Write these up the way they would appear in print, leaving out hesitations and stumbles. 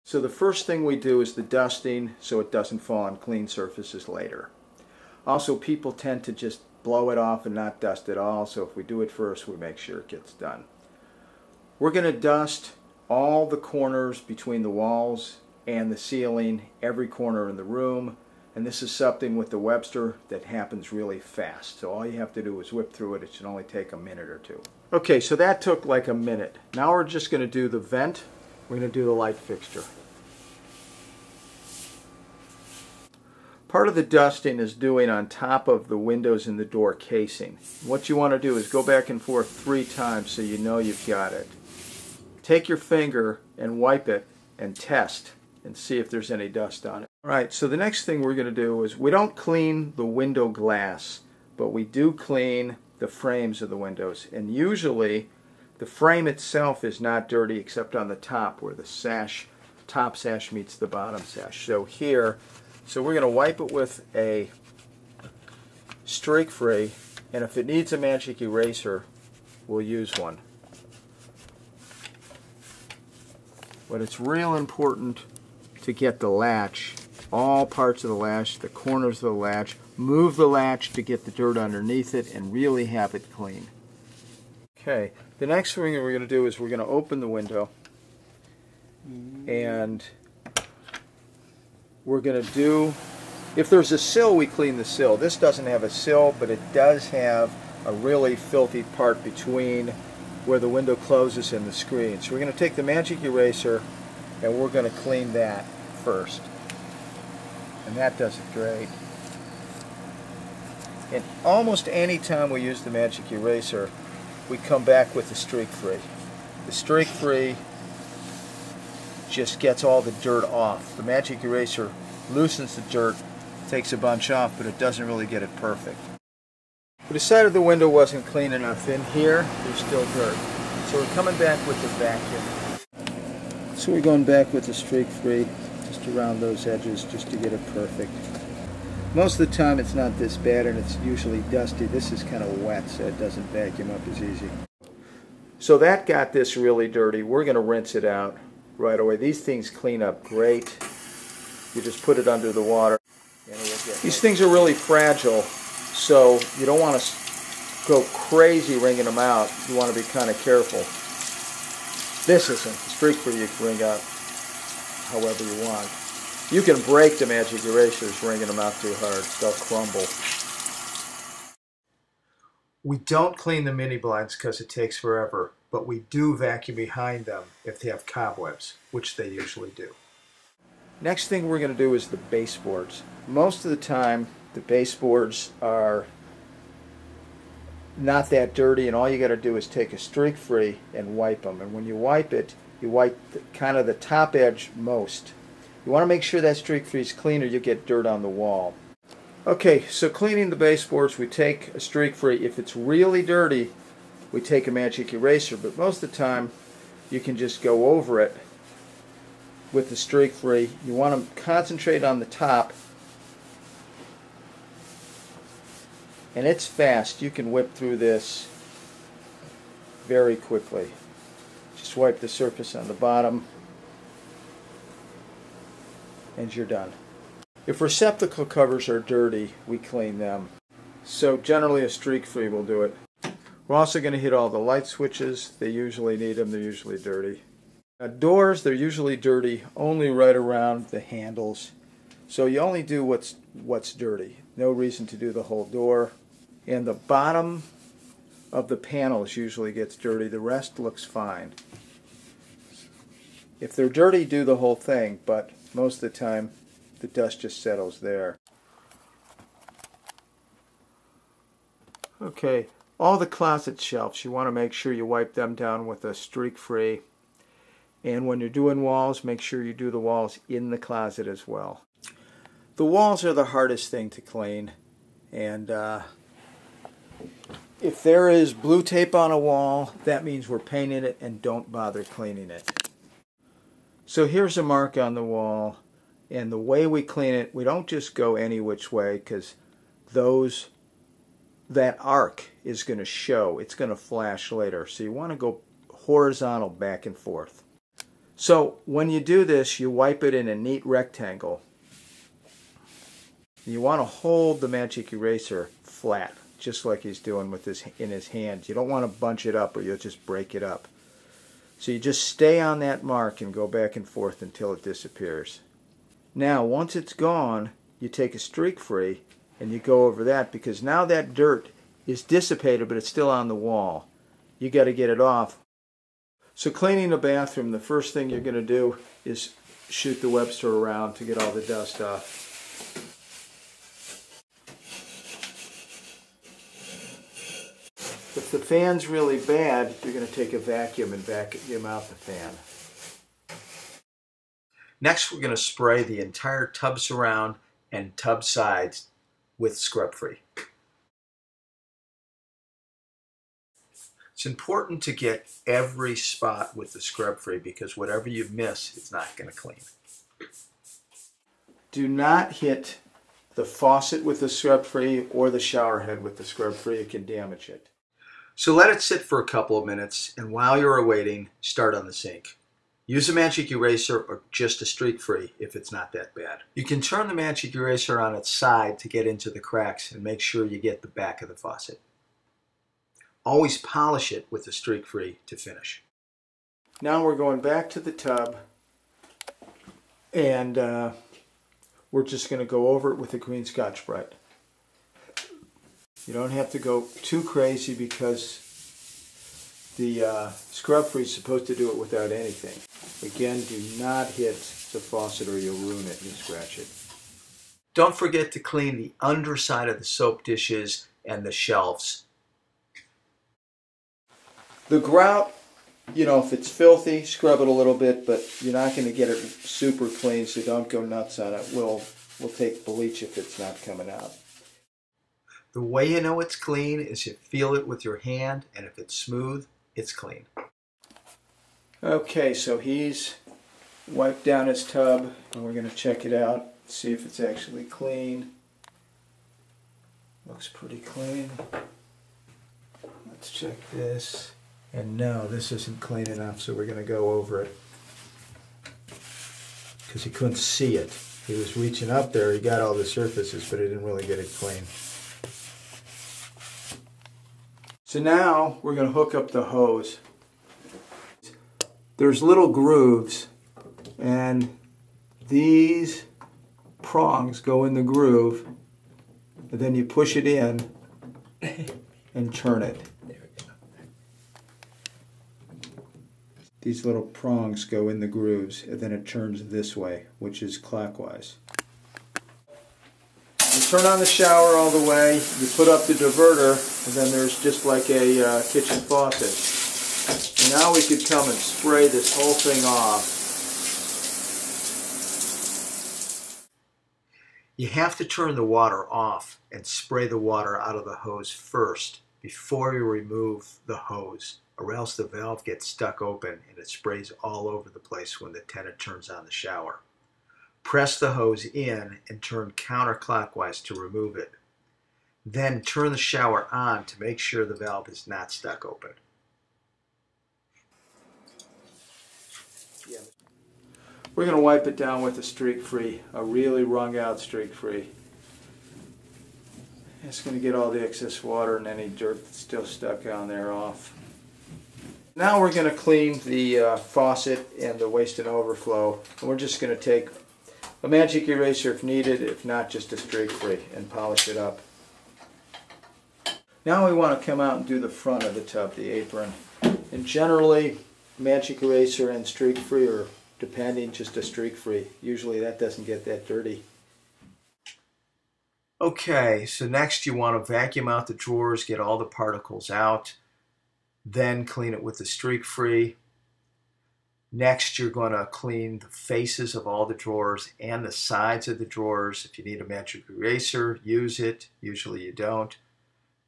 So the first thing we do is the dusting so it doesn't fall on clean surfaces later. Also, people tend to just blow it off and not dust at all, so if we do it first, we make sure it gets done. We're going to dust all the corners between the walls and the ceiling, every corner in the room, and this is something with the Webster that happens really fast. So all you have to do is whip through it. It should only take a minute or two. Okay, so that took like a minute. Now we're just going to do the vent. We're going to do the light fixture. Part of the dusting is doing on top of the windows and the door casing. What you want to do is go back and forth 3 times so you know you've got it. Take your finger and wipe it and test and see if there's any dust on it. Alright, so the next thing we're going to do is we don't clean the window glass, but we do clean the frames of the windows. And usually the frame itself is not dirty except on the top where the sash, top sash meets the bottom sash. So here, so we're going to wipe it with a streak free, and if it needs a magic eraser, we'll use one. But it's real important to get the latch, all parts of the latch, the corners of the latch, move the latch to get the dirt underneath it and really have it clean. Okay, the next thing we're going to do is we're going to open the window and we're going to do, if there's a sill, we clean the sill. This doesn't have a sill, but it does have a really filthy part between where the window closes and the screen. So we're going to take the magic eraser and we're going to clean that first. And that does it great. And almost any time we use the magic eraser, we come back with the streak free. The streak free just gets all the dirt off. The magic eraser loosens the dirt, takes a bunch off, but it doesn't really get it perfect. We decided the window wasn't clean enough. In here, there's still dirt. So we're coming back with the vacuum. So we're going back with the streak free, just around those edges, just to get it perfect. Most of the time it's not this bad and it's usually dusty. This is kind of wet, so it doesn't vacuum up as easy. So that got this really dirty. We're going to rinse it out right away. These things clean up great. You just put it under the water. And it will get These things are really fragile, so you don't want to go crazy wringing them out. You want to be kind of careful. This isn't. The streak free you can wring out however you want. You can break the magic erasers wringing them out too hard. They'll crumble. We don't clean the mini blinds because it takes forever, but we do vacuum behind them if they have cobwebs, which they usually do. Next thing we're going to do is the baseboards. Most of the time, the baseboards are not that dirty, and all you got to do is take a streak free and wipe them. And when you wipe it, you wipe kind of the top edge most. You want to make sure that streak free is clean or you get dirt on the wall. Okay, so cleaning the baseboards, we take a streak free. If it's really dirty, we take a magic eraser, but most of the time you can just go over it with the streak free. You want to concentrate on the top, and it's fast. You can whip through this very quickly. Just wipe the surface on the bottom and you're done. If receptacle covers are dirty, we clean them. So generally a streak free will do it. We're also going to hit all the light switches. They usually need them. They're usually dirty. Doors, they're usually dirty only right around the handles. So you only do what's dirty. No reason to do the whole door. And the bottom of the panels usually gets dirty. The rest looks fine. If they're dirty, do the whole thing, but most of the time the dust just settles there. Okay, all the closet shelves, you want to make sure you wipe them down with a streak free. And when you're doing walls, make sure you do the walls in the closet as well. The walls are the hardest thing to clean, and if there is blue tape on a wall, that means we're painting it, and don't bother cleaning it. So here's a mark on the wall, and the way we clean it, we don't just go any which way, because that arc is going to show. It's going to flash later. So you want to go horizontal back and forth. So when you do this, you wipe it in a neat rectangle. You want to hold the magic eraser flat, just like he's doing with this in his hand. You don't want to bunch it up or you'll just break it up. So you just stay on that mark and go back and forth until it disappears. Now once it's gone, you take a streak free and you go over that, because now that dirt is dissipated but it's still on the wall. You got to get it off. So cleaning the bathroom, the first thing you're going to do is shoot the Webster around to get all the dust off. If the fan's really bad, you're going to take a vacuum and vacuum out the fan. Next, we're going to spray the entire tub surround and tub sides with Scrub Free. It's important to get every spot with the Scrub Free, because whatever you miss, it's not going to clean. Do not hit the faucet with the Scrub Free or the shower head with the Scrub Free. It can damage it. So let it sit for a couple of minutes, and while you're waiting, start on the sink. Use a magic eraser or just a streak free if it's not that bad. You can turn the magic eraser on its side to get into the cracks and make sure you get the back of the faucet. Always polish it with the streak free to finish. Now we're going back to the tub, and we're just going to go over it with the green Scotch-Brite. You don't have to go too crazy because the Scrub Free is supposed to do it without anything. Again, do not hit the faucet or you'll ruin it and scratch it. Don't forget to clean the underside of the soap dishes and the shelves. The grout, if it's filthy, scrub it a little bit, but you're not going to get it super clean, so don't go nuts on it. We'll take bleach if it's not coming out. The way you know it's clean is you feel it with your hand, and if it's smooth, it's clean. Okay, so he's wiped down his tub, and we're going to check it out, see if it's actually clean. Looks pretty clean. Let's check this. And no, this isn't clean enough, so we're going to go over it. Because he couldn't see it. He was reaching up there, he got all the surfaces, but he didn't really get it clean. So now we're going to hook up the hose. There's little grooves, and these prongs go in the groove, and then you push it in and turn it. These little prongs go in the grooves, and then it turns this way, which is clockwise. You turn on the shower all the way, you put up the diverter, and then there's just like a kitchen faucet. And now we could come and spray this whole thing off. You have to turn the water off and spray the water out of the hose first before you remove the hose, or else the valve gets stuck open and it sprays all over the place when the tenant turns on the shower. Press the hose in and turn counterclockwise to remove it. Then turn the shower on to make sure the valve is not stuck open. We're going to wipe it down with a streak free, a really wrung out streak free. It's going to get all the excess water and any dirt that's still stuck on there off. Now we're going to clean the faucet and the waste and overflow. And we're just going to take a magic eraser if needed, if not just a streak free, and polish it up. Now we want to come out and do the front of the tub, the apron. And generally, magic eraser and streak free, or depending, just a streak free. Usually that doesn't get that dirty. Okay, so next you want to vacuum out the drawers, get all the particles out, then clean it with the streak free. Next you're going to clean the faces of all the drawers and the sides of the drawers. If you need a magic eraser, use it. Usually you don't.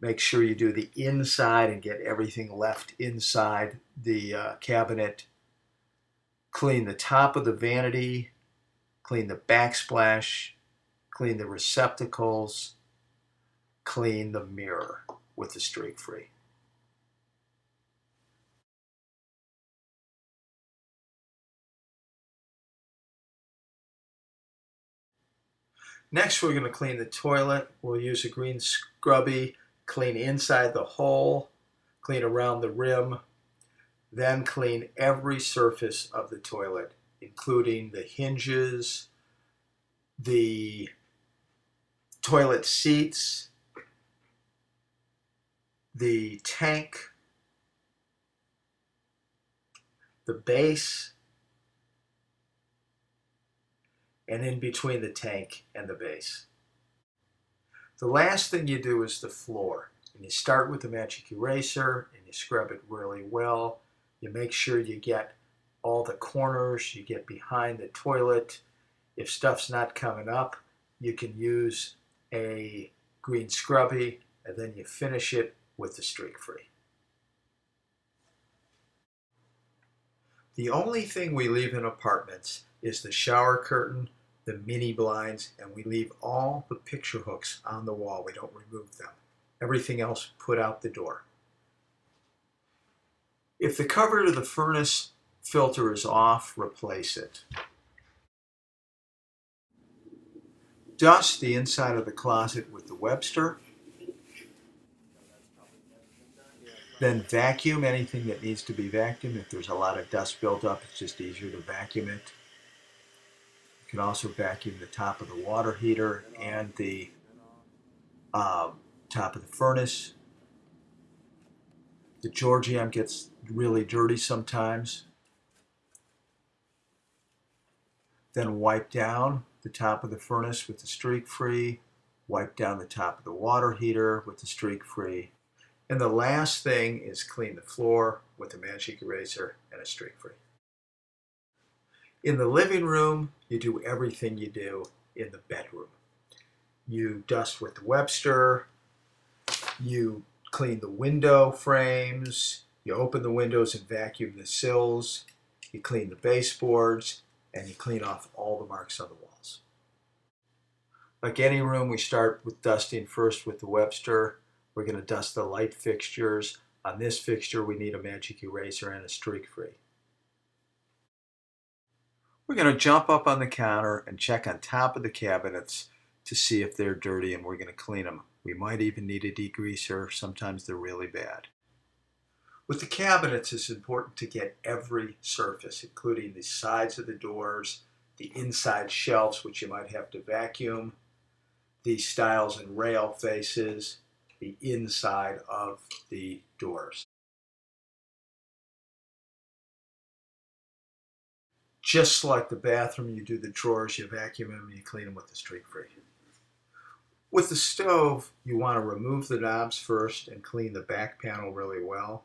Make sure you do the inside and get everything left inside the cabinet. Clean the top of the vanity, clean the backsplash, clean the receptacles, clean the mirror with the streak free. Next, we're going to clean the toilet. We'll use a green scrubby, clean inside the hole, clean around the rim, then clean every surface of the toilet, including the hinges, the toilet seats, the tank, the base, and in between the tank and the base. The last thing you do is the floor. And you start with the magic eraser and you scrub it really well. You make sure you get all the corners, you get behind the toilet. If stuff's not coming up, you can use a green scrubby, and then you finish it with the streak-free. The only thing we leave in apartments is the shower curtain, the mini blinds, and we leave all the picture hooks on the wall. We don't remove them. Everything else put out the door. If the cover to the furnace filter is off, replace it. Dust the inside of the closet with the Webster. Then vacuum anything that needs to be vacuumed. If there's a lot of dust built up, it's just easier to vacuum it. You can also vacuum the top of the water heater and the top of the furnace. The Georgium gets really dirty sometimes. Then wipe down the top of the furnace with the streak-free. Wipe down the top of the water heater with the streak-free. And the last thing is clean the floor with a magic eraser and a streak-free. In the living room, you do everything you do in the bedroom. You dust with the Webster, you clean the window frames, you open the windows and vacuum the sills, you clean the baseboards, and you clean off all the marks on the walls. Like any room, we start with dusting first with the Webster. We're going to dust the light fixtures. On this fixture, we need a magic eraser and a streak-free. We're going to jump up on the counter and check on top of the cabinets to see if they're dirty, and we're going to clean them. We might even need a degreaser. Sometimes they're really bad. With the cabinets, it's important to get every surface, including the sides of the doors, the inside shelves, which you might have to vacuum, the stiles and rail faces, the inside of the doors. Just like the bathroom, you do the drawers, you vacuum them, and you clean them with the streak-free. With the stove, you want to remove the knobs first and clean the back panel really well.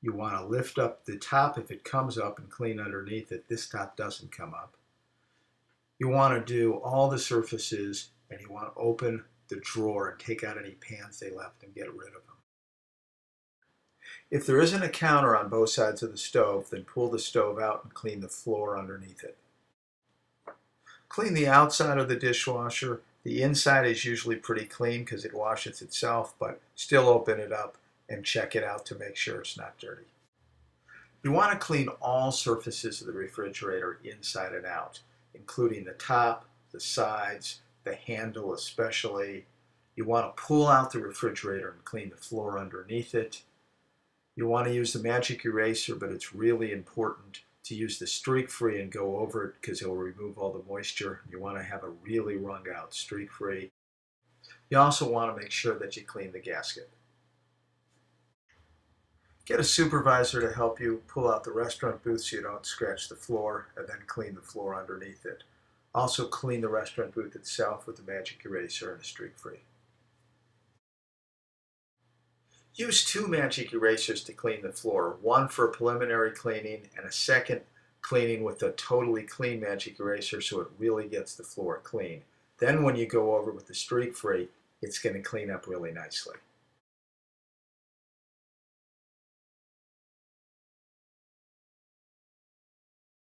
You want to lift up the top if it comes up and clean underneath it. This top doesn't come up. You want to do all the surfaces, and you want to open the drawer and take out any pans they left and get rid of them. If there isn't a counter on both sides of the stove, then pull the stove out and clean the floor underneath it. Clean the outside of the dishwasher. The inside is usually pretty clean because it washes itself, but still open it up and check it out to make sure it's not dirty. You want to clean all surfaces of the refrigerator inside and out, including the top, the sides, the handle especially. You want to pull out the refrigerator and clean the floor underneath it. You want to use the magic eraser, but it's really important to use the streak-free and go over it because it will remove all the moisture. You want to have a really wrung out streak-free. You also want to make sure that you clean the gasket. Get a supervisor to help you pull out the restaurant booth so you don't scratch the floor, and then clean the floor underneath it. Also clean the restaurant booth itself with the magic eraser and a streak-free. Use 2 magic erasers to clean the floor, one for preliminary cleaning and a second cleaning with a totally clean magic eraser so it really gets the floor clean. Then when you go over with the streak-free, it's going to clean up really nicely.